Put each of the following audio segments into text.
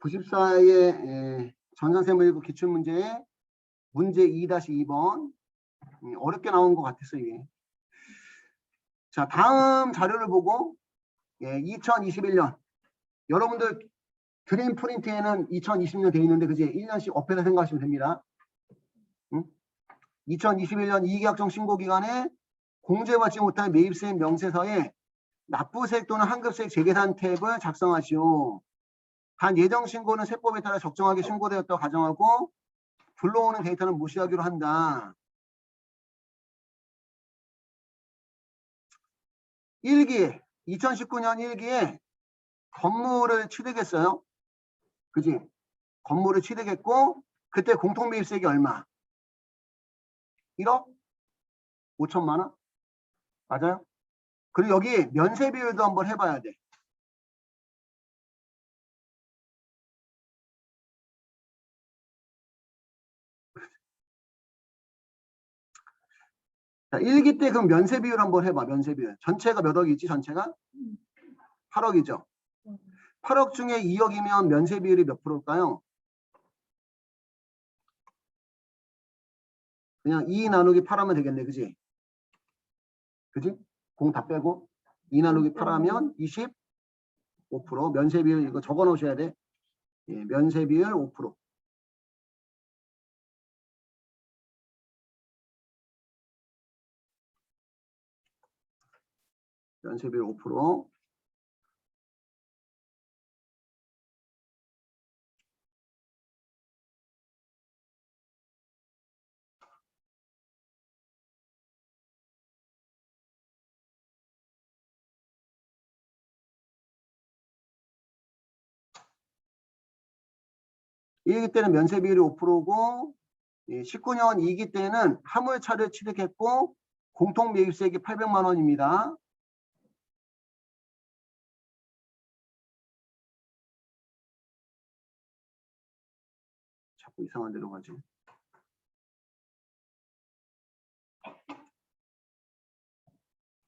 94의 전산세무일부 기출문제에 문제 2-2번 어렵게 나온 것 같았어요. 이게. 자, 다음 자료를 보고 2021년 여러분들 드림 프린트에는 2020년 돼 있는데 그지? 1년씩 업해서 생각하시면 됩니다. 2021년 이계약정 신고 기간에 공제받지 못한 매입세액 명세서에 납부세액 또는 환급세액 재계산 탭을 작성하시오. 단 예정 신고는 세법에 따라 적정하게 신고되었다고 가정하고 불러오는 데이터는 무시하기로 한다. 1기 2019년 1기에 건물을 취득했어요. 그지? 건물을 취득했고 그때 공통매입세액이 얼마? 1억 5천만 원? 맞아요? 그리고 여기 면세 비율도 한번 해봐야 돼. 자, 1기 때 그럼 면세 비율 한번 해봐. 면세 비율. 전체가 몇 억이지? 전체가? 8억이죠. 8억 중에 2억이면 면세 비율이 몇 프로일까요? 그냥 2 나누기 8 하면 되겠네. 그지? 그지? 공 다 빼고 2 나누기 8 하면 25%. 면세 비율 이거 적어 놓으셔야 돼. 예, 면세 비율 5%. 면세 비율 5%. 이기 때는 면세 비율이 5%고 19년 2기 때는 화물차를 취득했고 공통 매입세액이 800만 원입니다. 자꾸 이상한 데로 가지.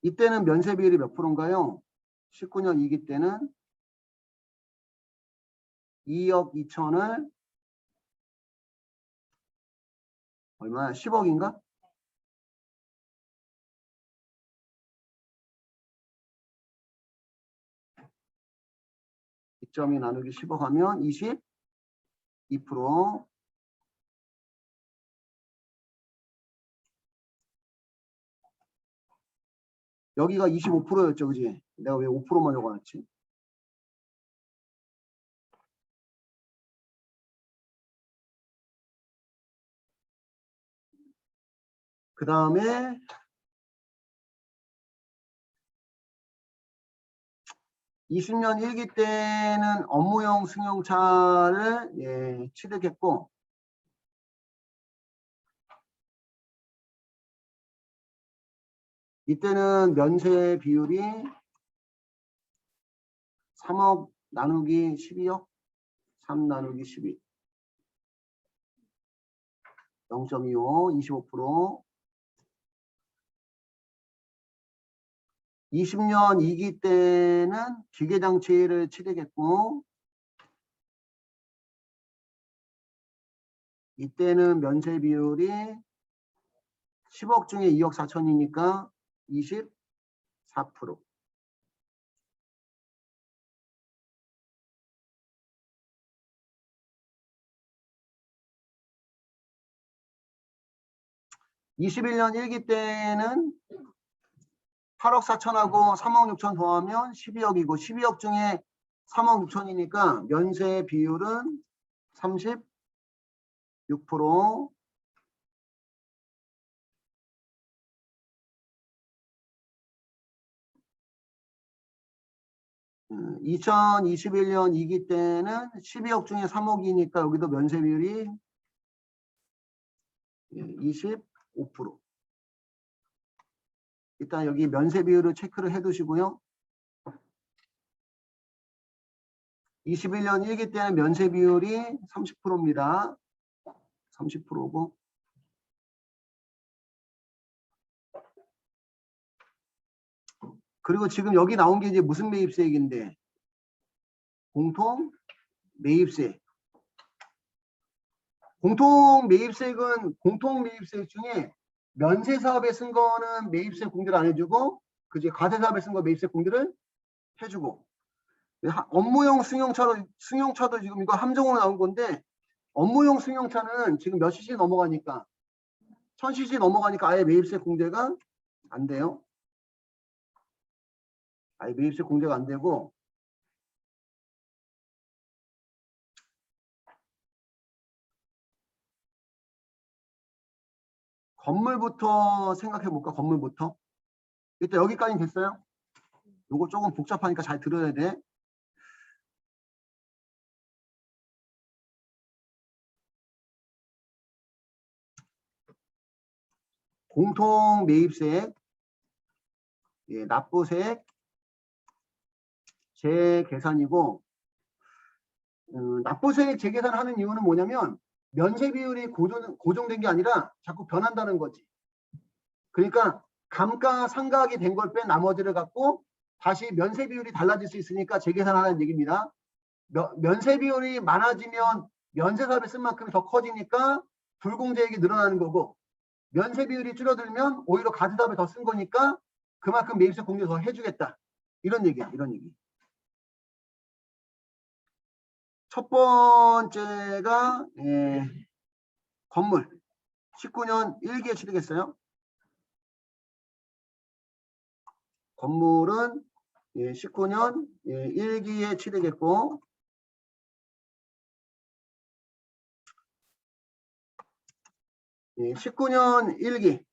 이때는 면세 비율이 몇 프로인가요? 19년 2기 때는 2억 2천을 얼마야? 10억인가? (2.2) 나누기 10억 하면 22%. 여기가 25%였죠. 그지? 내가 왜 5%만 적어놨지? 그 다음에 20년 1기 때는 업무용 승용차를 취득했고 이때는 면세 비율이 3억 나누기 12억 3 나누기 12 0.25 25%. 20년 2기 때는 기계장치를 취득했고 이때는 면세 비율이 10억 중에 2억 4천이니까 24%. (21년 1기) 때는 8억 4천하고 3억 6천 더하면 12억이고 12억 중에 3억 6천이니까 면세 비율은 36%. 2021년 2기 때는 12억 중에 3억이니까 여기도 면세 비율이 25%. 일단 여기 면세 비율을 체크를 해 두시고요. 21년 1기 때는 면세 비율이 30%입니다. 30%고 그리고 지금 여기 나온 게 이제 무슨 매입세액인데 공통 매입세. 공통 매입세 중에 면세 사업에 쓴 거는 매입세 공제를 안 해주고, 그지? 과세 사업에 쓴 거 매입세 공제를 해주고. 업무용 승용차도 지금 이거 함정으로 나온 건데, 업무용 승용차는 지금 몇 cc 넘어가니까 1000cc 넘어가니까 아예 매입세 공제가 안 돼요. 아예 매입세 공제가 안 되고, 건물부터 생각해 볼까? 건물부터. 일단 여기까지 됐어요? 요거 조금 복잡하니까 잘 들어야 돼. 공통 매입세, 예, 납부세, 재계산이고, 납부세 재계산하는 이유는 뭐냐면 면세 비율이 고정된 게 아니라 자꾸 변한다는 거지. 그러니까 감가상각이 된 걸 뺀 나머지를 갖고 다시 면세 비율이 달라질 수 있으니까 재계산하는 얘기입니다. 면세 비율이 많아지면 면세 사업에 쓴 만큼이 더 커지니까 불공제액이 늘어나는 거고, 면세 비율이 줄어들면 오히려 과세 사업에 더 쓴 거니까 그만큼 매입세 공제 더 해주겠다. 이런 얘기야, 이런 얘기. 첫 번째가 건물 19년 1기에 취득했어요. 건물은 19년 1기에 취득했고, 19년 1기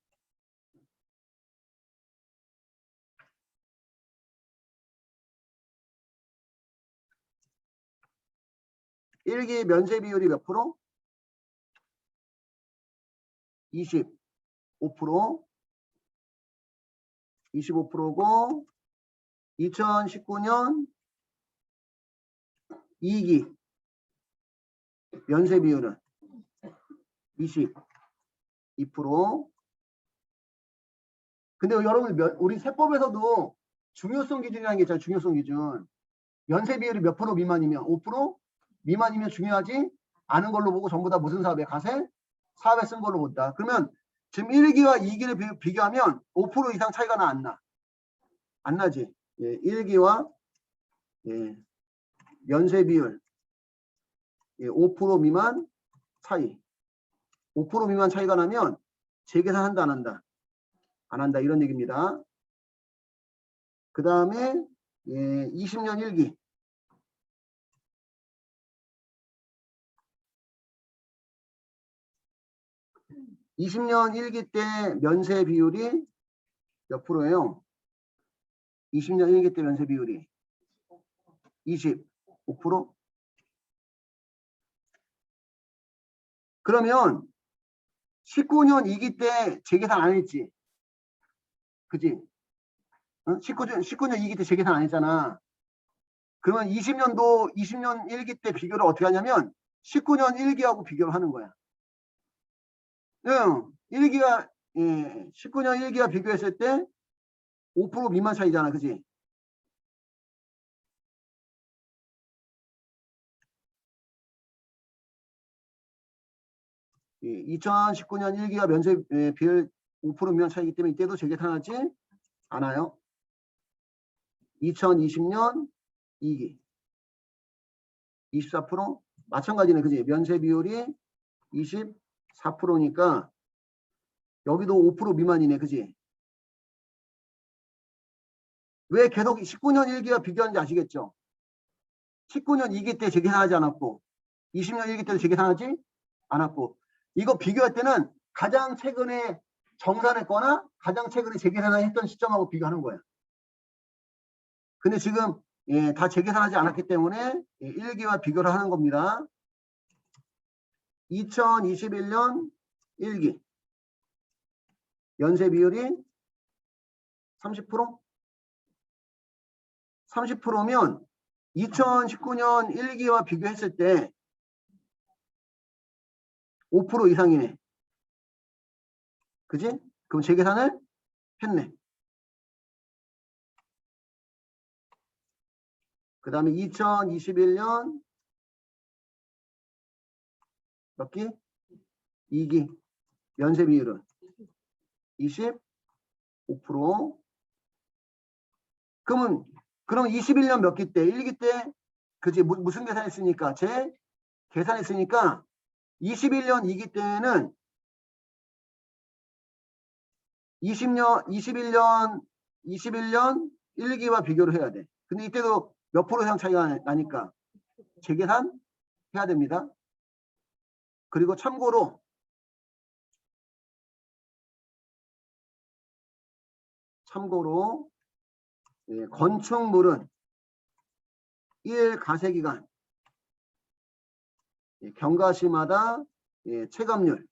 면세 비율이 몇 프로? 25%. 25%고 2019년 2기 면세 비율은 22%. 근데 여러분 우리 세법에서도 중요성 기준이라는 게 있잖아요. 중요성 기준. 면세 비율이 몇 프로 미만이면 5% 미만이면 중요하지 않은 걸로 보고 전부 다 무슨 사업에 과세? 사업에 쓴 걸로 본다. 그러면 지금 1기와 2기를 비교하면 5% 이상 차이가 나 안 나? 안 나지. 1기와 면세 비율 5% 미만 차이. 5% 미만 차이가 나면 재계산한다 안 한다? 안 한다 이런 얘기입니다. 그 다음에 20년 1기 20년 1기 때 면세 비율이 몇 프로예요? 20년 1기 때 면세 비율이 25%? 그러면 19년 2기 때 재계산 안 했지? 그치? 19년 2기 때 재계산 안 했잖아. 그러면 20년 1기 때 비교를 어떻게 하냐면 19년 1기하고 비교를 하는 거야. 응, 19년 1기와 비교했을 때 5% 미만 차이잖아. 그지? 이 2019년 1기와 면세 비율 5% 미만 차이기 때문에 이때도 재계산하지 않아요. 2020년 2기 24% 마찬가지네. 그지? 면세 비율이 24%니까 여기도 5% 미만이네. 그지? 왜 계속 19년 1기와 비교하는지 아시겠죠? 19년 2기 때 재계산하지 않았고 20년 1기 때도 재계산하지 않았고, 이거 비교할 때는 가장 최근에 정산했거나 가장 최근에 재계산을 했던 시점하고 비교하는 거야. 근데 지금 다 재계산하지 않았기 때문에 1기와 비교를 하는 겁니다. 2021년 1기 연세 비율이 30%? 30%면 2019년 1기와 비교했을 때 5% 이상이네. 그지? 그럼 재계산을 했네. 그 다음에 2021년 몇 기? 2기. 면세 비율은 25%. 그럼 21년 몇 기 때? 1기 때? 그지? 무슨 계산했으니까? 제 계산했으니까 21년 2기 때는 21년 1기와 비교를 해야 돼. 근데 이때도 몇 프로 이상 차이가 나니까 재계산 해야 됩니다. 그리고 참고로 예, 건축물은 1 가세기간 예, 경과시마다 예, 체감률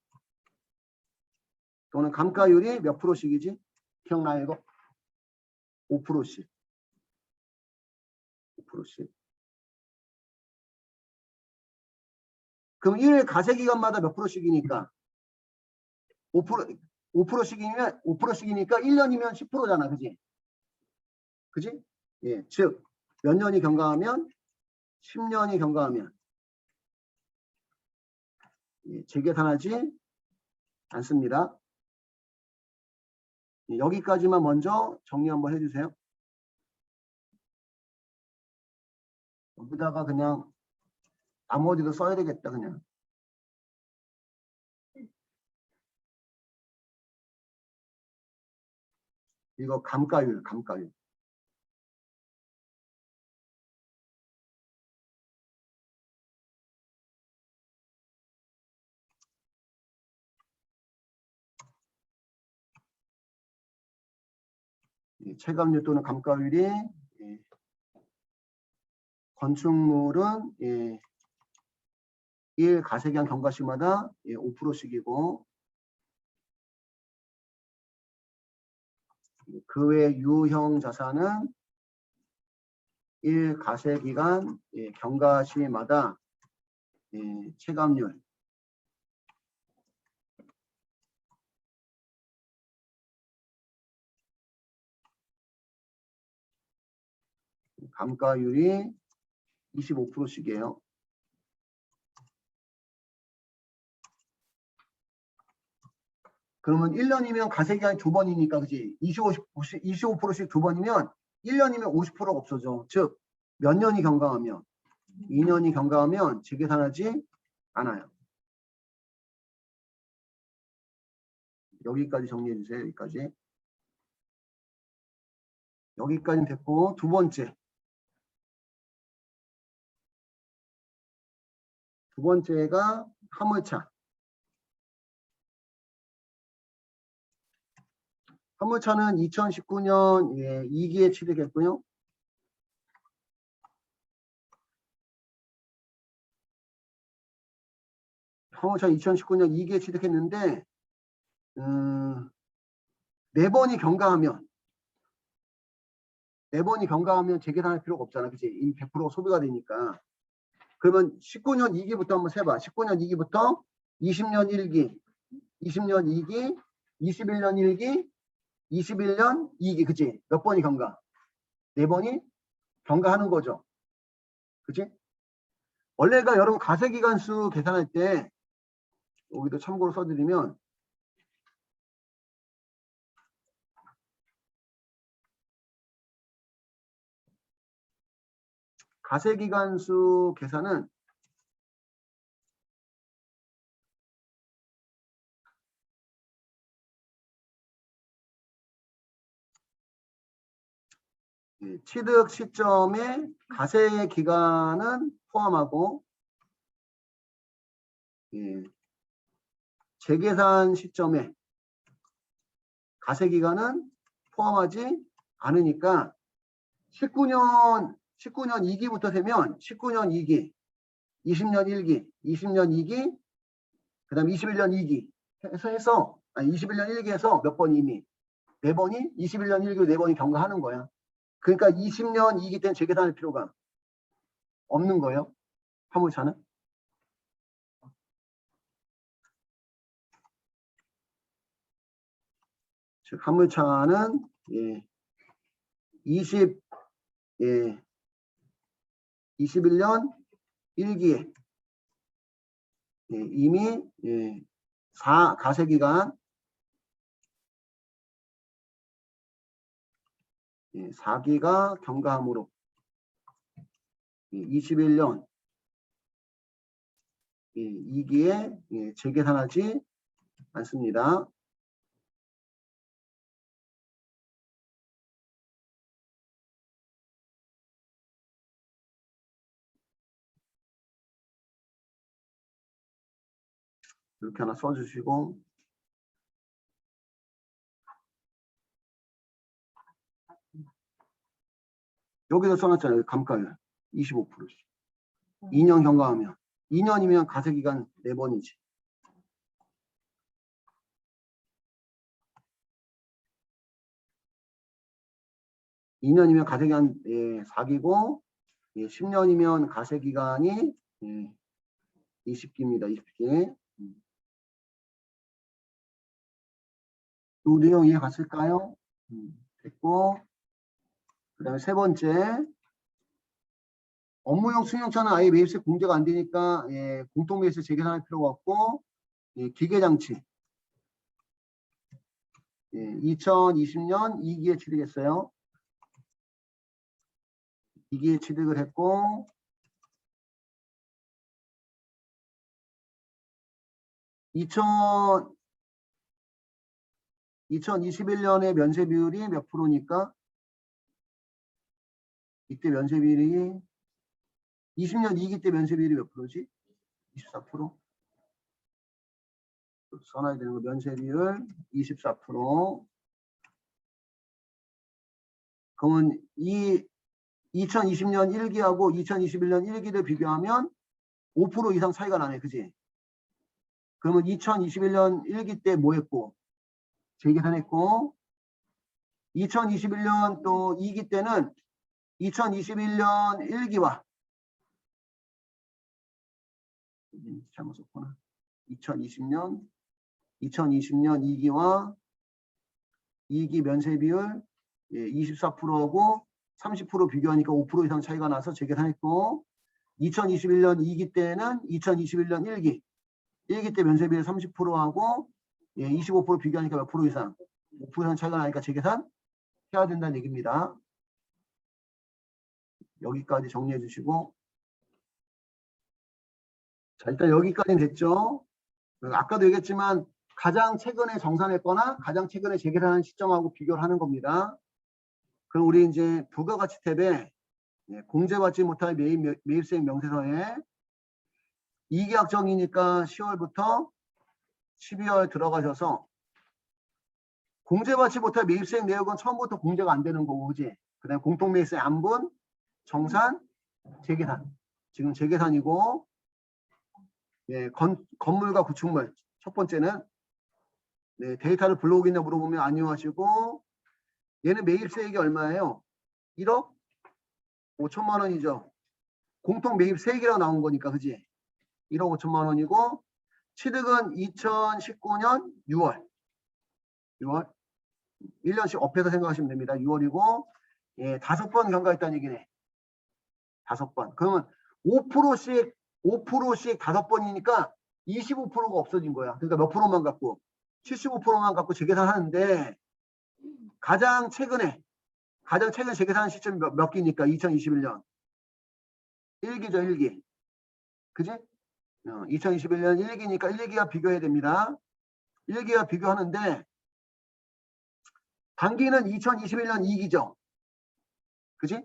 또는 감가율이 몇 프로씩이지? 기억나요 이거? 5%씩. 5%씩. 그럼 1 가세기간마다 몇 프로씩이니까 5%씩이니까 1년이면 10%잖아. 그지? 그지? 예, 즉 몇 년이 경과하면 10년이 경과하면 예, 재계산하지 않습니다. 예, 여기까지만 먼저 정리 한번 해주세요. 여기다가 그냥 나머지도 써야 되겠다. 그냥. 이거 감가율. 예, 체감률 또는 감가율이 예, 건축물은 예, 1 가세기간 경과시마다 예, 5%씩이고 그 외 유형 자산은 1 가세기간 예, 경과시마다 예, 체감률 감가율이 25%씩이에요. 그러면 1년이면 가세기간이 2번이니까 그지? 25%씩 2번이면 1년이면 50%가 없어져. 즉 몇 년이 경과하면 2년이 경과하면 재계산하지 않아요. 여기까지 정리해 주세요. 여기까지는 됐고 두 번째가 화물차. 화물차는 2019년 예, 2기에 취득했고요. 화물차 2019년 2기에 취득했는데 4번이 경과하면 재계산할 필요가 없잖아. 그치? 이미 100% 소비가 되니까. 그러면 19년 2기부터 한번 세봐. 19년 2기부터 20년 1기, 20년 2기, 21년 1기, 21년 2기. 그치? 몇 번이 경과? 4번이 경과하는 거죠. 그치? 원래가 여러분 가세기간수 계산할 때 여기도 참고로 써드리면 가세기간수 계산은 취득 시점에 가세기간은 포함하고 재계산 시점에 가세기간은 포함하지 않으니까 19년 2기부터 세면 19년 2기, 20년 1기, 20년 2기, 그 다음에 21년 2기 해서 21년 1기에서 몇 번 이미 4번이 21년 1기 4번이 경과하는 거야. 그러니까 20년 2기 때는 재계산할 필요가 없는 거예요. 화물차는. 즉 화물차는 21년 1기에 이미 가세기간 4기가 경과함으로 21년 2기에 재계산하지 않습니다. 이렇게 하나 써주시고, 여기서 써놨잖아요. 감가율 25%씩. 2년 경과하면 2년이면 가세기간 4번이지. (2년이면) 가세기간 4기고 10년이면 가세기간이 20기입니다. 20기. 이 내용 이해 갔을까요? 됐고, 그 다음에 세 번째, 업무용 승용차는 아예 매입세 공제가 안 되니까 공통매입세 재계산할 필요가 없고, 기계장치 2020년 2기에 취득했어요. 2기에 취득을 했고, 2021년에 면세 비율이 몇 프로니까 이때 면세 비율이 20년 2기 때 면세 비율이 몇 프로지? 24%? 써놔야 되는 거 면세 비율 24%. 그러면 이 2020년 1기하고 2021년 1기를 비교하면 5% 이상 차이가 나네. 그지? 그러면 2021년 1기 때 뭐 했고? 재계산했고, 2021년 또 2기 때는 2021년 1기와 잘못 썼구나. 2020년 2기와 2기 면세 비율 24%하고 30% 비교하니까 5% 이상 차이가 나서 재계산했고, 2021년 2기 때는 2021년 1기 때 면세 비율 30%하고 25% 비교하니까 몇 프로 이상? 5% 이상 차이가 나니까 재계산 해야 된다는 얘기입니다. 여기까지 정리해 주시고, 자, 일단 여기까지는 됐죠. 아까도 얘기했지만 가장 최근에 정산했거나 가장 최근에 재계산한 시점하고 비교를 하는 겁니다. 그럼 우리 이제 부가가치 탭에 공제받지 못할 매입세 명세서에 2계약정이니까 10월부터 12월 들어가셔서 공제받지 못할 매입세 내역은 처음부터 공제가 안 되는 거고, 그지? 그 다음에 공통매입세 안분, 정산, 재계산. 지금 재계산이고, 건물과 구축물. 첫 번째는 데이터를 불러오고 있나 물어보면 아니요 하시고, 얘는 매입세액이 얼마예요? 1억 5천만 원이죠. 공통 매입세액이라고 나온 거니까, 그지? 1억 5천만 원이고, 취득은 2019년 6월. 1년씩 업해서 생각하시면 됩니다. 6월이고, 5번 경과했다는 얘기네. 5번. 그러면 5%씩 5번이니까 25%가 없어진 거야. 그러니까 몇 프로만 갖고? 75%만 갖고 재계산하는데, 가장 최근에 재계산 시점이 몇 기니까? 2021년 1기죠. 1기. 그지? 2021년 1기니까 1기와 비교해야 됩니다. 1기와 비교하는데, 단기는 2021년 2기죠. 그지?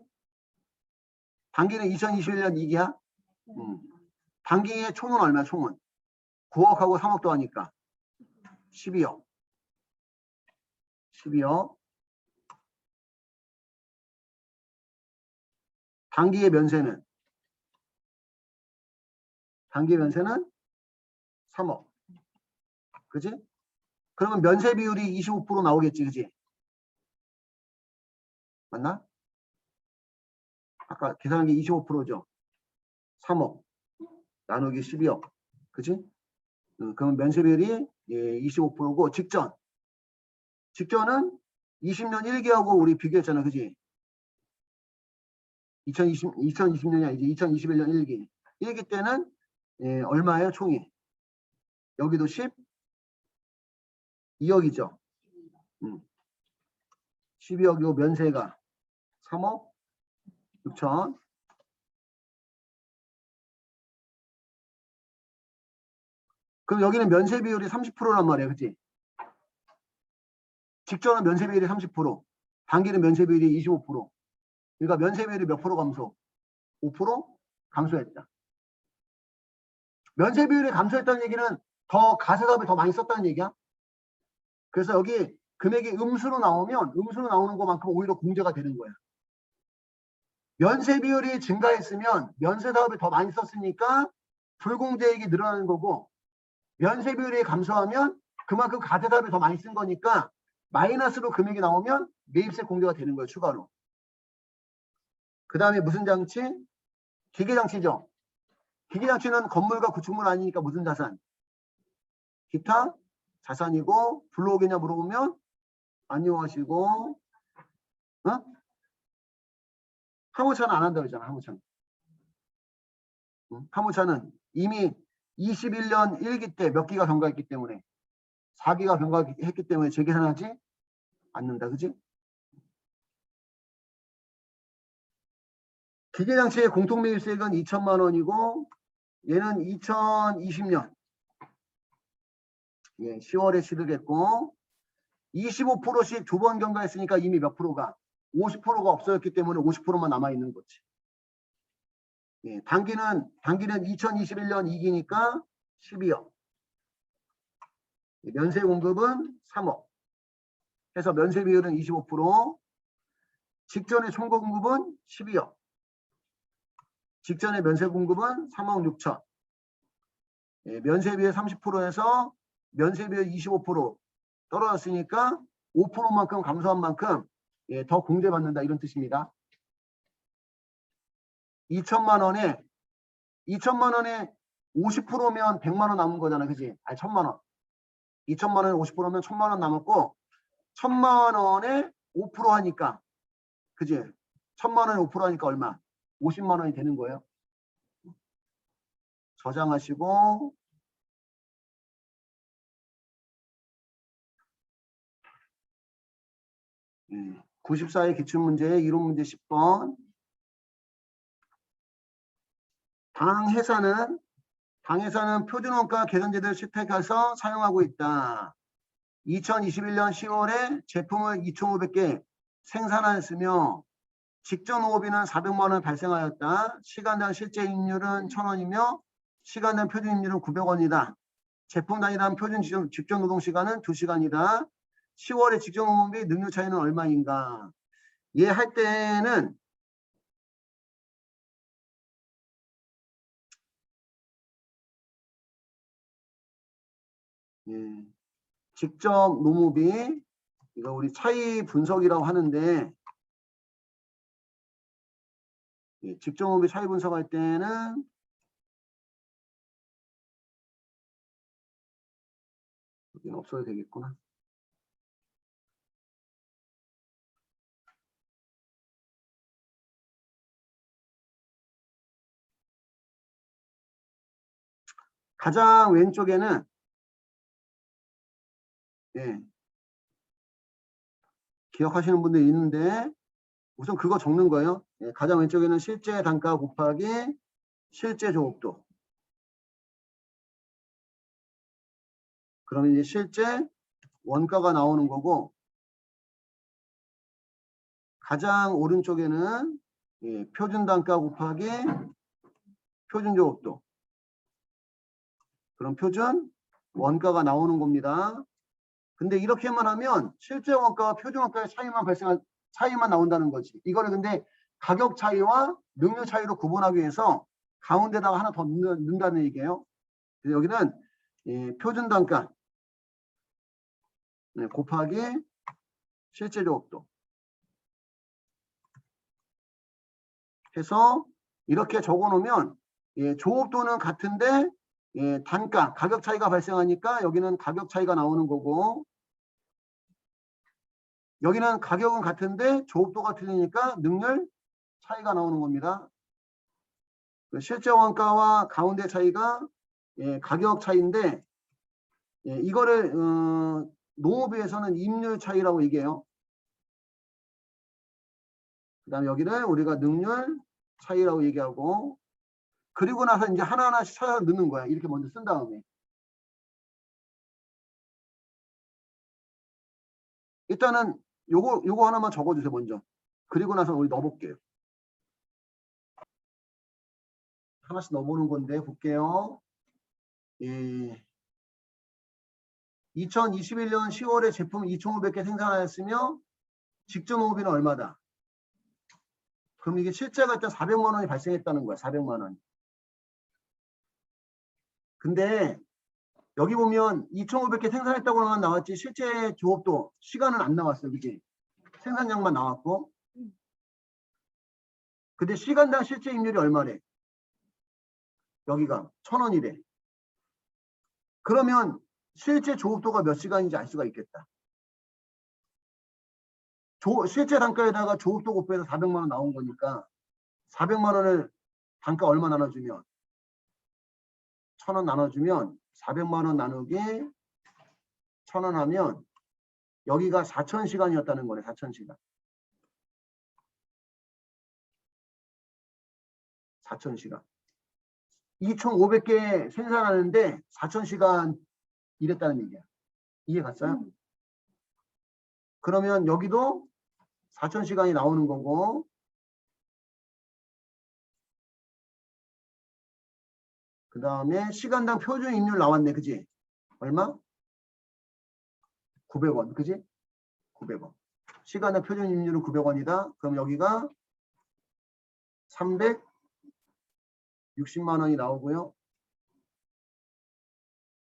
단기는 2021년 2기야. 단기의 총은 얼마야? 총은 9억하고 3억 더하니까 12억. 단기의 면세는 3억. 그지? 그러면 면세 비율이 25% 나오겠지. 그지? 맞나? 아까 계산한 게 25%죠. 3억 나누기 12억. 그지? 그러면 면세 비율이 25%고, 직전은 20년 1기하고 우리 비교했잖아. 그지? 2020년이 아니지. 2021년 1기 때는 얼마예요? 총이 여기도 12억이죠. 12억이고 면세가 3억 6천. 그럼 여기는 면세 비율이 30%란 말이에요. 그치? 직전은 면세 비율이 30%, 단기는 면세 비율이 25%. 그러니까 면세 비율이 몇 프로 감소? 5% 감소했다. 면세 비율이 감소했다는 얘기는 더 가세사업을 더 많이 썼다는 얘기야. 그래서 여기 금액이 음수로 나오면 음수로 나오는 것만큼 오히려 공제가 되는 거야. 면세 비율이 증가했으면 면세 사업을 더 많이 썼으니까 불공제액이 늘어나는 거고, 면세 비율이 감소하면 그만큼 가세 사업을 더 많이 쓴 거니까 마이너스로 금액이 나오면 매입세 공제가 되는 거예요. 추가로. 그 다음에 무슨 장치? 기계장치죠. 기계장치는 건물과 구축물 아니니까 무슨 자산? 기타 자산이고, 불러오겠냐 물어보면 안 이용하시고, 화물차는 안 한다고 했잖아. 화물차는. 화물차는 이미 21년 1기 때 몇 기가 경과했기 때문에 4기가 경과했기 때문에 재계산하지 않는다. 그지? 기계장치의 공통매입세액은 2천만 원이고, 얘는 2020년 10월에 취득했고, 25%씩 두 번 경과했으니까 이미 몇 프로가? 50%가 없어졌기 때문에 50%만 남아있는 거지. 단기는 2021년 2기니까 12억. 면세 공급은 3억. 해서 면세 비율은 25%. 직전의 총고 공급은 12억. 직전의 면세 공급은 3억 6천. 면세비율 30%에서 면세비율 25% 떨어졌으니까 5%만큼 감소한 만큼 더 공제받는다, 이런 뜻입니다. 2천만 원에 50%면 100만 원 남은 거잖아. 그지? 아니 1,000만 원. 2천만 원에 50%면 1,000만 원 남았고, 1,000만 원에 5% 하니까, 그지? 1,000만 원에 5% 하니까 얼마? 50만 원이 되는 거예요. 저장하시고, 예, 94의 기출문제의 이론문제 10번. 당회사는 표준원가 계산제도를 채택해서 사용하고 있다. 2021년 10월에 제품을 2,500개 생산하였으며 직전 호흡비는 400만 원 발생하였다. 시간당 실제 임률은 1,000원이며 시간당 표준 임률은 900원이다. 제품 단위당 표준 직전 노동 시간은 2시간이다. 10월에 직전 호흡비 능률 차이는 얼마인가? 얘 할 때는 직접 노무비, 이거 우리 차이 분석이라고 하는데, 직접 노무비 차이 분석할 때는 여기는 없어도 되겠구나. 가장 왼쪽에는 기억하시는 분들이 있는데 우선 그거 적는 거예요. 가장 왼쪽에는 실제 단가 곱하기 실제 조업도. 그러면 이제 실제 원가가 나오는 거고, 가장 오른쪽에는 표준 단가 곱하기 표준 조업도. 그럼 표준 원가가 나오는 겁니다. 근데 이렇게만 하면 실제 원가와 표준 원가의 차이만 나온다는 거지. 이거를 근데 가격 차이와 능률 차이로 구분하기 위해서 가운데다가 하나 더 넣는다는 얘기예요. 그래서 여기는 표준 단가 곱하기 실제 조업도 해서 이렇게 적어 놓으면 조업도는 같은데 단가, 가격 차이가 발생하니까 여기는 가격 차이가 나오는 거고, 여기는 가격은 같은데 조업도가 틀리니까 능률 차이가 나오는 겁니다. 실제 원가와 가운데 차이가 가격 차이인데 예, 이거를 농업에서는 임률 차이라고 얘기해요. 그 다음에 여기를 우리가 능률 차이라고 얘기하고, 그리고 나서 이제 하나하나씩 찾아 넣는 거야. 이렇게 먼저 쓴 다음에. 일단은 요거 하나만 적어주세요, 먼저. 그리고 나서 우리 넣어볼게요. 하나씩 넣어보는 건데, 볼게요. 예. 2021년 10월에 제품 2,500개 생산하였으며, 직전 농업비는 얼마다? 그럼 이게 실제가 일단 400만 원이 발생했다는 거야, 400만 원. 근데 여기 보면 2,500개 생산했다고만 나왔지 실제 조업도 시간은 안 나왔어요. 그지? 생산량만 나왔고. 근데 시간당 실제 임률이 얼마래? 여기가 1,000원이래. 그러면 실제 조업도가 몇 시간인지 알 수가 있겠다. 실제 단가에다가 조업도 곱해서 400만 원 나온 거니까 400만 원을 단가 얼마 나눠주면 1,000원 나눠주면 400만 원 나누기 1,000원 하면 여기가 4,000시간이었다는 거네. 4,000시간. 4,000시간. 2,500개 생산하는데 4,000시간 일했다는 얘기야. 이해 갔어요? 그러면 여기도 4,000시간이 나오는 거고, 그 다음에 시간당 표준 임률 나왔네. 그지? 얼마? 900원. 그지? 900원. 시간당 표준 임률은 900원이다. 그럼 여기가 360만 원이 나오고요.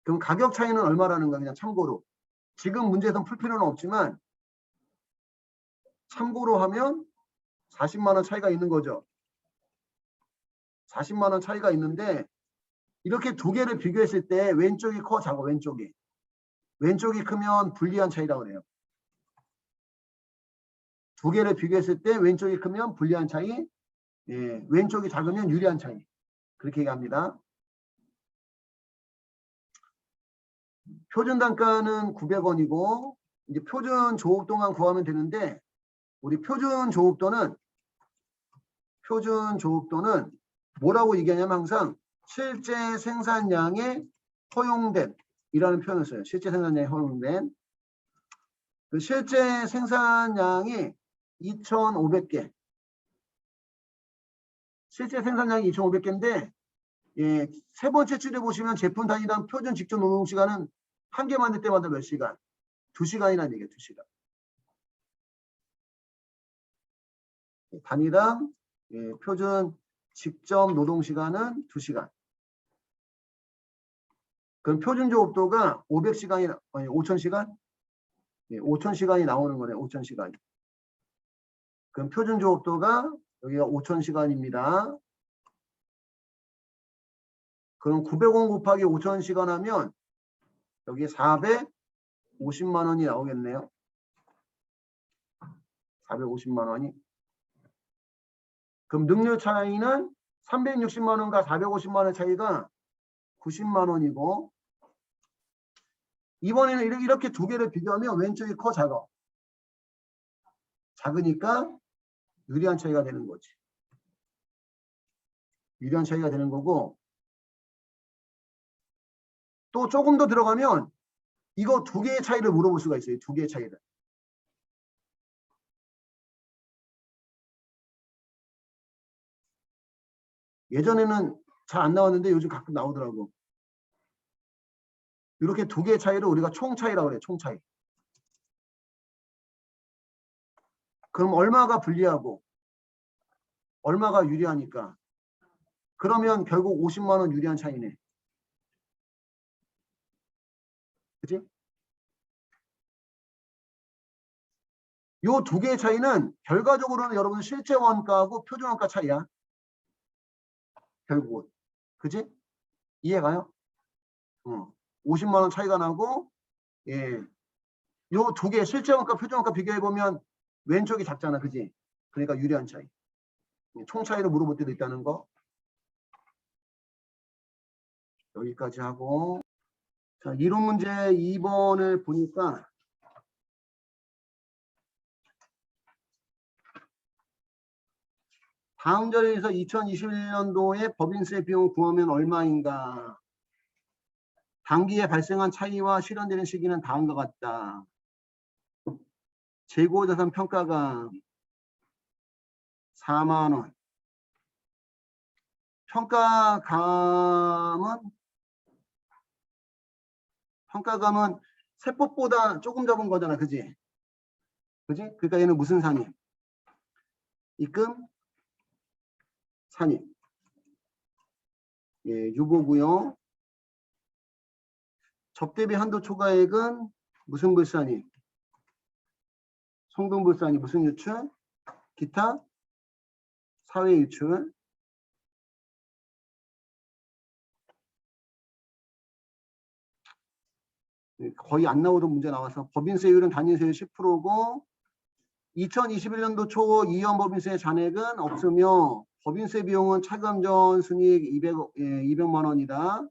그럼 가격 차이는 얼마라는 거야? 그냥 참고로. 지금 문제에선 풀 필요는 없지만 참고로 하면 40만 원 차이가 있는 거죠. 40만 원 차이가 있는데 이렇게 두 개를 비교했을 때 왼쪽이 커 작아. 왼쪽이. 왼쪽이 크면 불리한 차이라고 그래요. 두 개를 비교했을 때 왼쪽이 크면 불리한 차이, 예, 왼쪽이 작으면 유리한 차이. 그렇게 얘기합니다. 표준 단가는 900원이고 이제 표준 조업도만 구하면 되는데 우리 표준 조업도는 뭐라고 얘기하냐면 항상 실제 생산량에 허용된 이라는 표현을 써요. 실제 생산량에 허용된. 그 실제 생산량이 2,500개. 실제 생산량이 2,500개인데 예, 세 번째 줄에 보시면 제품 단위당 표준 직접 노동 시간은 한 개 만들 때마다 몇 시간? 2시간이라는 얘기예요. 2시간. 단위당 예, 표준 직접 노동 시간은 2시간. 그럼 표준 조업도가 500시간이 아니 5,000시간? 예, 5,000시간이 나오는 거네. 5,000시간. 그럼 표준 조업도가 여기가 5,000시간입니다. 그럼 900원 곱하기 5,000시간 하면 여기 450만 원이 나오겠네요. 450만 원이. 그럼 능률 차이는 360만 원과 450만 원 차이가 90만 원이고 이번에는 이렇게 두 개를 비교하면 왼쪽이 커 작아. 작으니까 유리한 차이가 되는 거지. 유리한 차이가 되는 거고 또 조금 더 들어가면 이거 두 개의 차이를 물어볼 수가 있어요. 두 개의 차이를. 예전에는 잘 안 나왔는데 요즘 가끔 나오더라고. 이렇게 두 개의 차이를 우리가 총 차이라고 그래. 총 차이. 그럼 얼마가 불리하고 얼마가 유리하니까. 그러면 결국 50만 원 유리한 차이네. 그치? 요 두 개의 차이는 결과적으로는 여러분 실제 원가하고 표준 원가 차이야. 결국은. 그치? 이해가요? 50만 원 차이가 나고, 예. 요 두 개 실제 원가, 표준 원가 비교해보면 왼쪽이 작잖아. 그지? 그러니까 유리한 차이. 총 차이로 물어볼 때도 있다는 거. 여기까지 하고. 자, 이론 문제 2번을 보니까 다음 자리에서 2021년도에 법인세 비용을 구하면 얼마인가? 당기에 발생한 차이와 실현되는 시기는 다음과 같다. 재고자산 평가가 4만 원. 평가감은 세법보다 조금 적은 거잖아. 그지? 그지? 그러니까 얘는 무슨 산입? 입금 산입. 예, 유보고요. 접대비 한도 초과액은 무슨 불산입? 송금불산입. 무슨 유출? 기타 사회 유출. 거의 안 나오던 문제 나와서 법인세율은 단위세율 10%고 2021년도 초 이연 법인세 잔액은 없으며 법인세 비용은 차감 전 순이익 200만 원이다.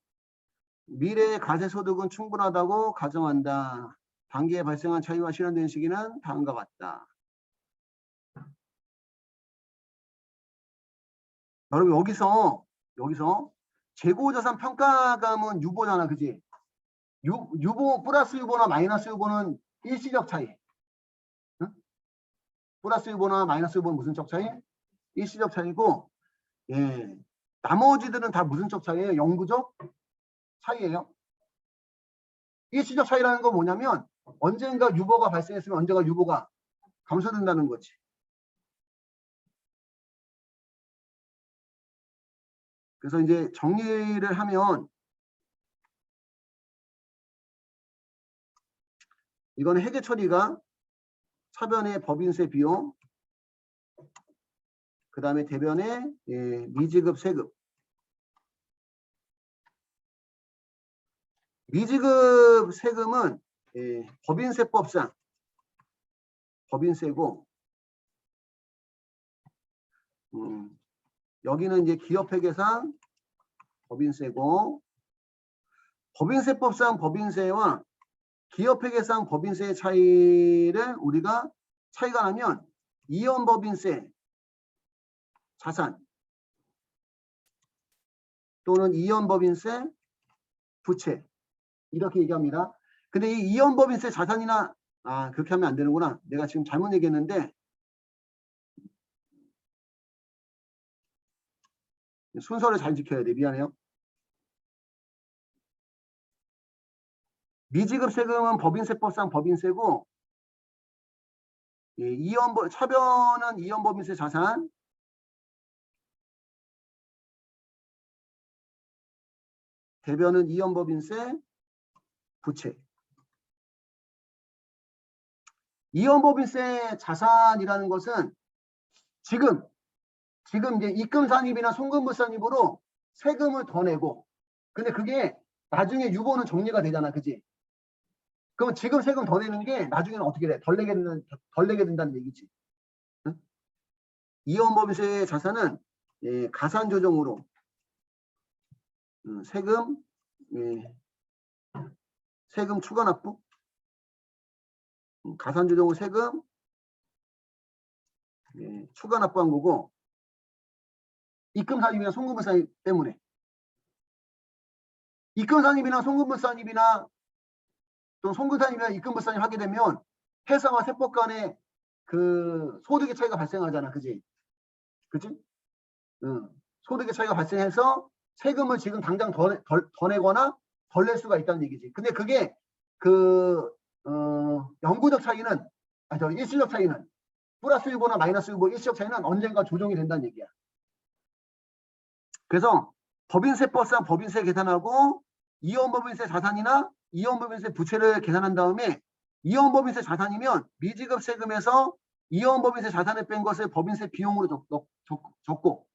미래의 가세소득은 충분하다고 가정한다. 단기에 발생한 차이와 실현된 시기는 다음과 같다. 여러분 여기서 재고자산 평가감은 유보잖아. 그지? 유보 플러스 유보나 마이너스 유보는 일시적 차이. 응? 플러스 유보나 마이너스 유보는 무슨 적 차이? 일시적 차이고, 예. 나머지들은 다 무슨 적 차이예요? 영구적 차이예요. 일시적 차이라는 건 뭐냐면 언젠가 유보가 발생했으면 언젠가 유보가 감소된다는 거지. 그래서 이제 정리를 하면 이거는 회계 처리가 차변의 법인세 비용, 그 다음에 대변의 미지급 세금. 미지급 세금은 법인세법상 법인세고, 여기는 이제 기업회계상 법인세고, 법인세법상 법인세와 기업회계상 법인세의 차이를 우리가 차이가 나면 이연법인세 자산 또는 이연법인세 부채 이렇게 얘기합니다. 근데 이 이연법인세 자산이나 그렇게 하면 안 되는구나. 내가 지금 잘못 얘기했는데 순서를 잘 지켜야 돼. 미안해요. 미지급 세금은 법인세법상 법인세고, 차변은 이연법인세 자산, 대변은 이연법인세 부채. 이연법인세 자산이라는 것은 지금 이제 입금산입이나 송금불산입으로 세금을 더 내고, 근데 그게 나중에 유보는 정리가 되잖아. 그지? 그럼 지금 세금 더 내는 게 나중에는 어떻게 돼? 덜 내게 된다는 얘기지. 응? 이연법인세 자산은 가산 조정으로 세금 추가 납부, 가산 조정으로 세금 추가 납부한 거고, 입금산입이나 송금불산입 때문에 입금산입이나 송금불산입이나 또 송금산입이나 입금불산입 하게 되면 회사와 세법 간의 그 소득의 차이가 발생하잖아. 그지? 그지? 소득의 차이가 발생해서 세금을 지금 당장 더 내거나 덜 낼 수가 있다는 얘기지. 근데 그게 영구적 차이는, 일시적 차이는, 플러스 유보나 마이너스 유보 일시적 차이는 언젠가 조정이 된다는 얘기야. 그래서 법인세법상 법인세 계산하고 이연법인세 자산이나 이연법인세 부채를 계산한 다음에 이연법인세 자산이면 미지급 세금에서 이연법인세 자산을 뺀 것을 법인세 비용으로 적고,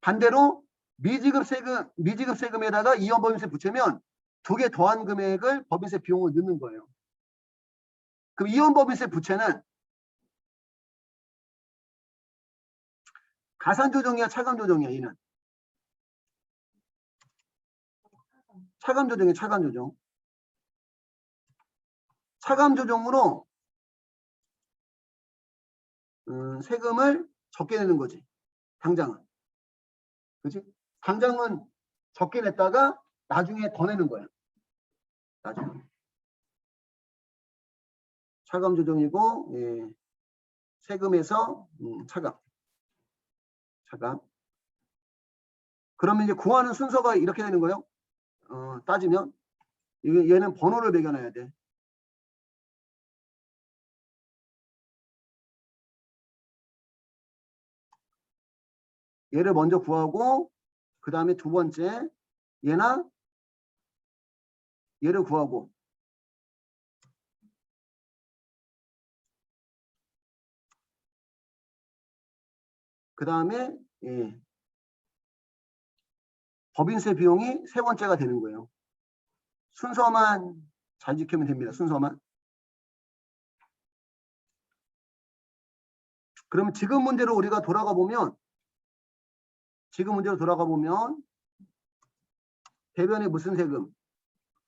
반대로 미지급 세금에다가 이연법인세 부채면 두 개 더한 금액을 법인세 비용으로 넣는 거예요. 그럼 이연법인세 부채는 가산 조정이야, 차감 조정이야? 얘는 차감 조정이 차감 조정. 차감 조정으로 세금을 적게 내는 거지. 당장은. 그치? 당장은 적게 냈다가 나중에 더 내는 거야. 나중에. 차감 조정이고, 예. 세금에서 차감. 차감. 그러면 이제 구하는 순서가 이렇게 되는 거예요. 따지면. 얘는 번호를 매겨놔야 돼. 얘를 먼저 구하고, 그 다음에 두 번째, 얘를 구하고, 그 다음에, 예. 법인세 비용이 세 번째가 되는 거예요. 순서만 잘 지키면 됩니다. 순서만. 그러면 지금 문제로 우리가 돌아가 보면 대변에 무슨 세금?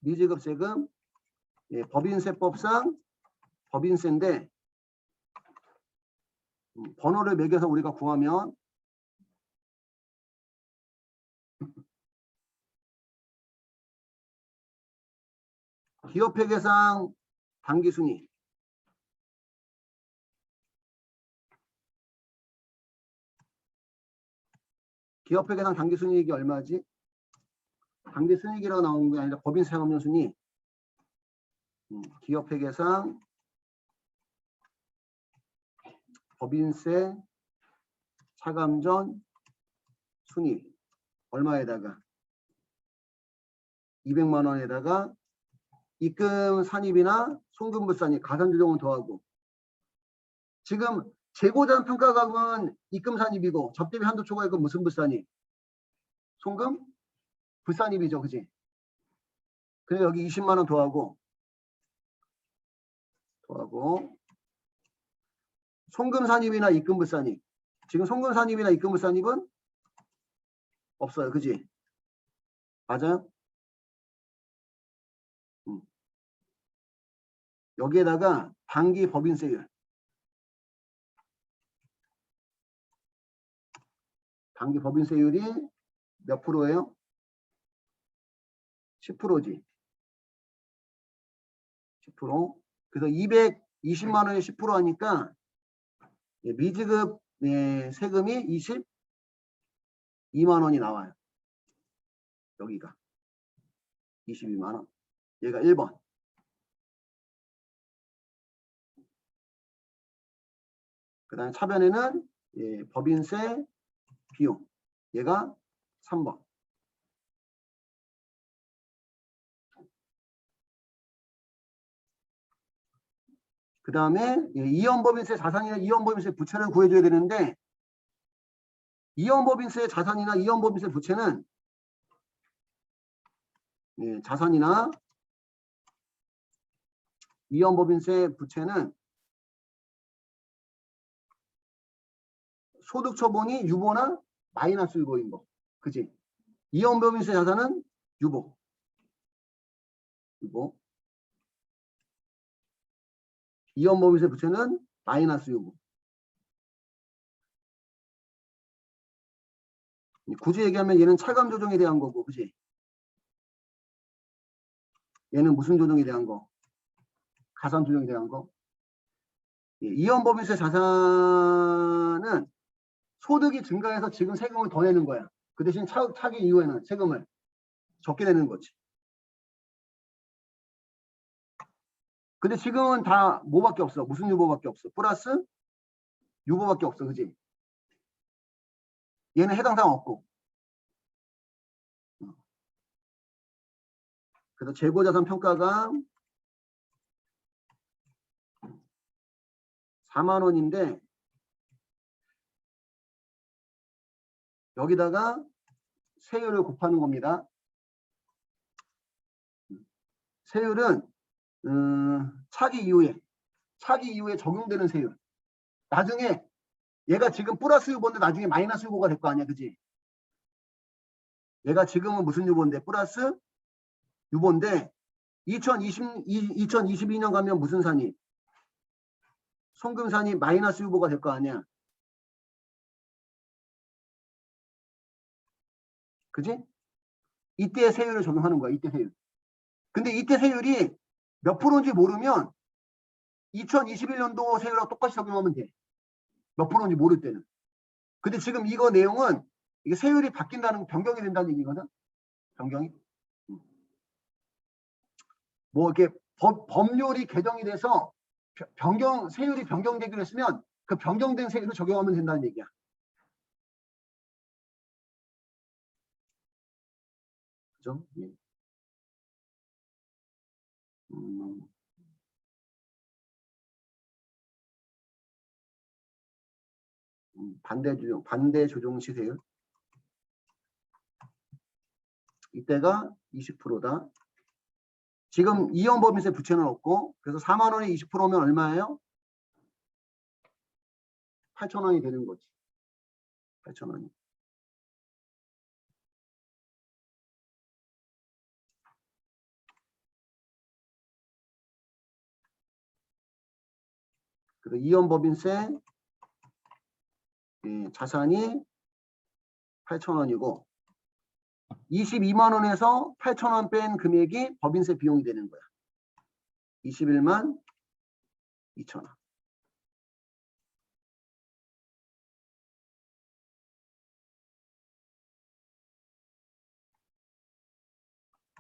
미지급 세금, 예, 법인세법상 법인세인데 번호를 매겨서 우리가 구하면 기업회계상 당기순위, 기업회계상 당기순이익이 얼마지? 당기순이익이라고 나오는 게 아니라 법인세 감면순위, 기업회계상 법인세 차감전 순위 얼마에다가 200만 원에다가 입금 산입이나 송금불산입 가산조정은 더하고 지금 재고자산 평가額은 입금 산입이고 접대비 한도 초과액은 무슨 불산입? 송금 불산입이죠, 그지? 그래서 여기 20만 원 더하고 송금 산입이나 입금 불산입. 지금 송금 산입이나 입금 불산입은 없어요, 그지? 맞아요? 여기에다가 당기 법인세율. 당기 법인세율이 몇 프로예요? 10%지. 10%. 그래서 220만 원에 10% 하니까 미지급 세금이 22만 원이 나와요. 여기가 22만 원. 얘가 1번. 그 다음에 차변에는 법인세 비용. 얘가 3번. 그 다음에 이연법인세 자산이나 이연법인세 부채를 구해줘야 되는데 이연법인세 자산이나 이연법인세 부채는 자산이나 이연법인세 부채는 소득 처분이 유보나 마이너스 유보인 거. 그지? 이연법인세 자산은 유보. 이연법인세 부채는 마이너스 유보. 굳이 얘기하면 얘는 차감 조정에 대한 거고, 그지? 얘는 무슨 조정에 대한 거? 가산 조정에 대한 거. 이연법인세 자산은 소득이 증가해서 지금 세금을 더 내는 거야. 그 대신 차기 이후에는 세금을 적게 내는 거지. 근데 지금은 다 뭐밖에 없어? 무슨 유보밖에 없어? 플러스 유보밖에 없어, 그지? 얘는 해당 사항 없고. 그래서 재고자산 평가가 4만 원인데 여기다가 세율을 곱하는 겁니다. 세율은 차기 이후에 적용되는 세율. 나중에 얘가 지금 플러스 유보인데 나중에 마이너스 유보가 될 거 아니야, 그지? 얘가 지금은 무슨 유보인데 플러스 유보인데 2022년 가면 무슨 산이? 송금산이 마이너스 유보가 될 거 아니야. 그지? 이때 세율을 적용하는 거야. 이때 세율. 근데 이때 세율이 몇 프로인지 모르면 2021년도 세율하고 똑같이 적용하면 돼. 몇 프로인지 모를 때는. 근데 지금 이거 내용은 이게 세율이 바뀐다는 변경이 된다는 얘기거든. 변경이. 뭐 이렇게 법률이 개정이 돼서 세율이 변경되기로 했으면 그 변경된 세율을 적용하면 된다는 얘기야. 그죠? 예. 반대 조정 시세율. 이때가 20%다. 지금 이연법인세 부채는 없고, 그래서 4만 원에 20%면 얼마예요? 8,000원이 되는 거지. 8,000원이. 그래서 이연법인세 자산이 8,000원이고 22만 원에서 8,000원 뺀 금액이 법인세 비용이 되는 거야. 21만 2천원.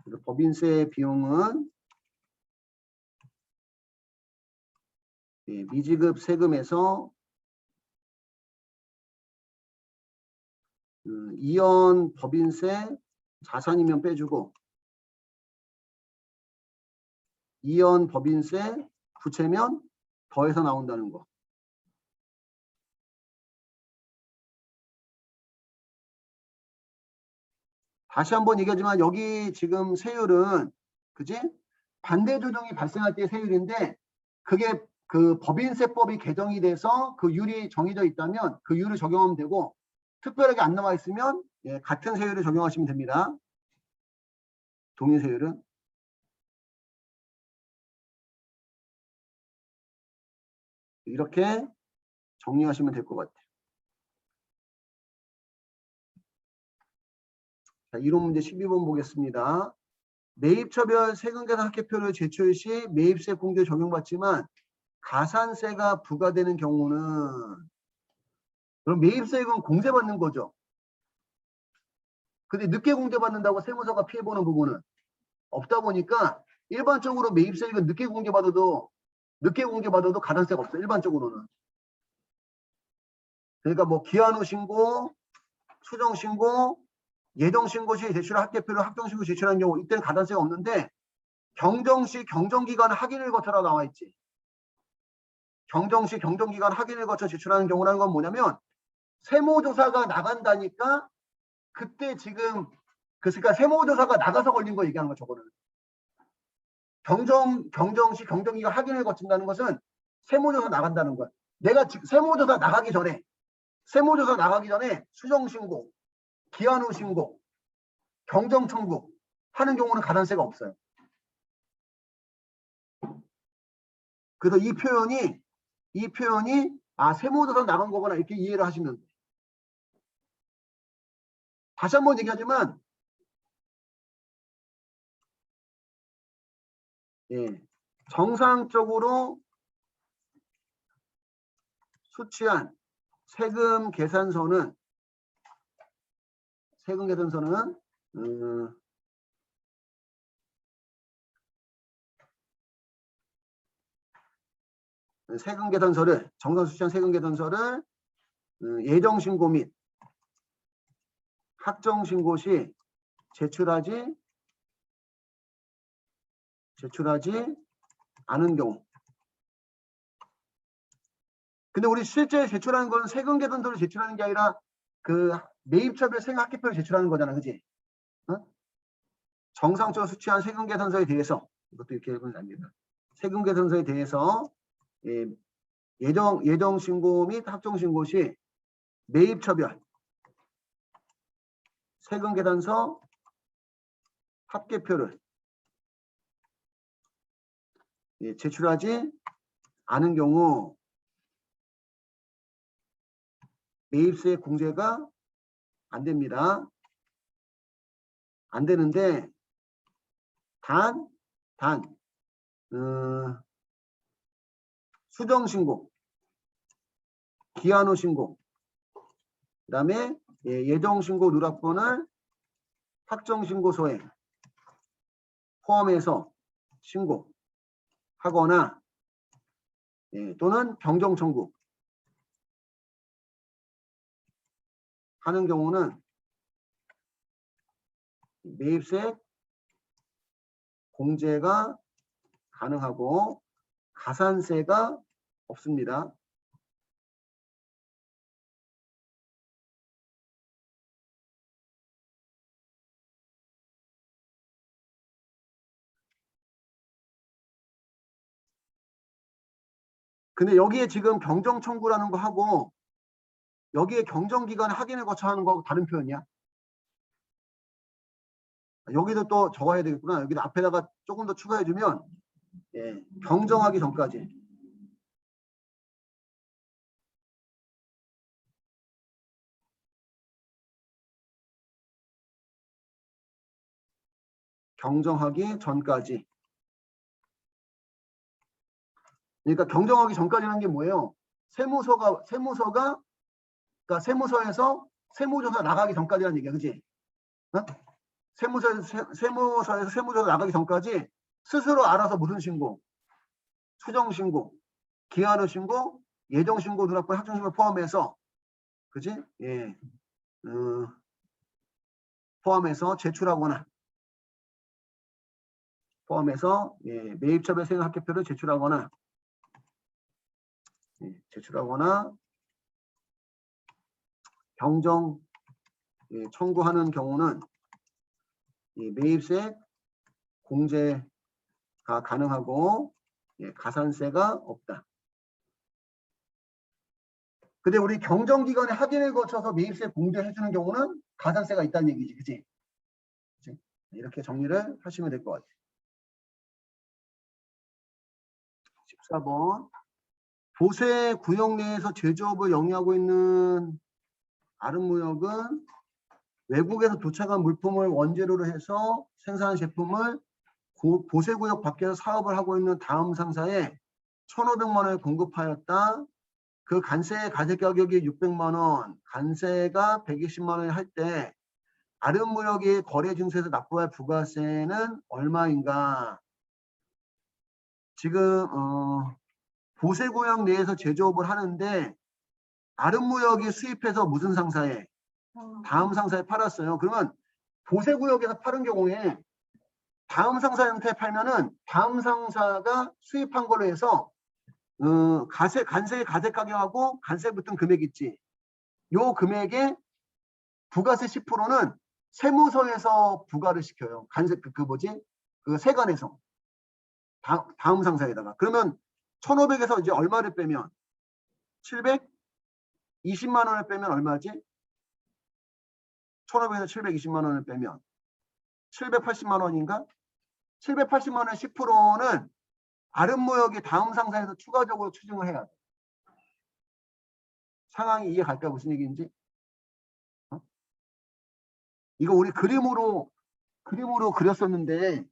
그래서 법인세 비용은 미지급 세금에서 이연 법인세 자산이면 빼주고 이연 법인세 부채면 더해서 나온다는 거. 다시 한번 얘기하지만 여기 지금 세율은 그지? 반대 조정이 발생할 때 세율인데 그게 그 법인세법이 개정이 돼서 그 율이 정해져 있다면 그 율을 적용하면 되고 특별하게 안 나와 있으면 같은 세율을 적용하시면 됩니다. 동일 세율은. 이렇게 정리하시면 될 것 같아요. 자, 이론 문제 12번 보겠습니다. 매입처별 세금계산 합계표를 제출 시 매입세 공제 적용받지만 가산세가 부과되는 경우는 그럼 매입세액은 공제받는 거죠. 근데 늦게 공제받는다고 세무서가 피해보는 부분은 없다 보니까 일반적으로 매입세액은 늦게 공제받아도 가산세가 없어. 일반적으로는. 그러니까 뭐 기한 후 신고, 수정 신고, 예정 신고 시 제출한 합계표를 확정 신고 제출한 경우 이때는 가산세가 없는데 경정 시 경정기간 확인을 거쳐라 나와 있지. 경정 시 경정기간 확인을 거쳐 제출하는 경우라는 건 뭐냐면 세무조사가 나간다니까 그때 지금 그러니까 세무조사가 나가서 걸린 거 얘기하는 거 저거는. 경정 시 경정기간 확인을 거친다는 것은 세무조사 나간다는 거야. 내가 세무조사 나가기 전에 수정 신고, 기한 후 신고, 경정 청구 하는 경우는 가산세가 없어요. 그래서 이 표현이 세무조사 나간 거거나 이렇게 이해를 하시면 돼요. 다시 한번 얘기하지만 정상적으로 수취한 세금 계산서는 정상 수취한 세금 계산서를 예정 신고 및 확정 신고 시 제출하지 않은 경우. 근데 우리 실제 제출하는 건 세금 계산서를 제출하는 게 아니라 그 매입처별 세금 합계표를 제출하는 거잖아, 그지? 정상적으로 수취한 세금 계산서에 대해서 이것도 이렇게 해보면 안 됩니다. 세금 계산서에 대해서 예정 신고 및 확정 신고 시 매입처별 세금 계산서 합계표를 제출하지 않은 경우 매입세 공제가 안 됩니다. 안 되는데 단 수정신고, 기한후 신고, 그 다음에 예정신고 누락분을 확정신고서에 포함해서 신고하거나 또는 변경청구 하는 경우는 매입세 공제가 가능하고 가산세가 없습니다. 근데 여기에 지금 경정 청구라는 거 하고 여기에 경정기간 확인을 거쳐 하는 거하고 다른 표현이야. 여기도 또 적어야 되겠구나. 여기도 앞에다가 조금 더 추가해주면 경정하기 전까지. 경정하기 전까지. 그러니까 경정하기 전까지라는 게 뭐예요? 세무서가 그러니까 세무서에서 세무조사 나가기 전까지라는 얘기야, 그지? 어? 세무서에서 세무조사 나가기 전까지 스스로 알아서 무슨 신고, 수정신고, 기한후 신고, 예정신고 누락분 확정신고 포함해서, 그지? 포함해서 제출하거나, 매입처별 생활학계표를 제출하거나 경정 청구하는 경우는 매입세 공제가 가능하고 가산세가 없다. 근데 우리 경정기관의 확인을 거쳐서 매입세 공제해주는 경우는 가산세가 있다는 얘기지, 그치? 이렇게 정리를 하시면 될 것 같아요. 14번. 보세 구역 내에서 제조업을 영위하고 있는 아름무역은 외국에서 도착한 물품을 원재료로 해서 생산한 제품을 보세구역 밖에서 사업을 하고 있는 다음 상사에 1,500만 원을 공급하였다. 그 간세의 가세 가격이 600만 원, 간세가 120만 원을 할 때 아름무역이 거래 증세에서 납부할 부가세는 얼마인가? 지금 보세구역 내에서 제조업을 하는데 아름무역이 수입해서 무슨 상사에? 다음 상사에 팔았어요. 그러면 보세구역에서 파는 경우에 다음 상사한테 팔면은 다음 상사가 수입한 걸로 해서 간세 가격하고 간세 붙은 금액 있지. 요 금액에 부가세 10%는 세무서에서 부과를 시켜요. 간세 그 세관에서 다음 상사에다가. 그러면 1,500에서 이제 얼마를 빼면 720만 원을 빼면 얼마지? 1,500에서 720만 원을 빼면 780만 원인가? 780만 원의 10%는 아름무역이 다음 상사에서 추가적으로 추징을 해야 돼. 상황이 이해 갈까? 무슨 얘기인지? 이거 우리 그림으로 그렸었는데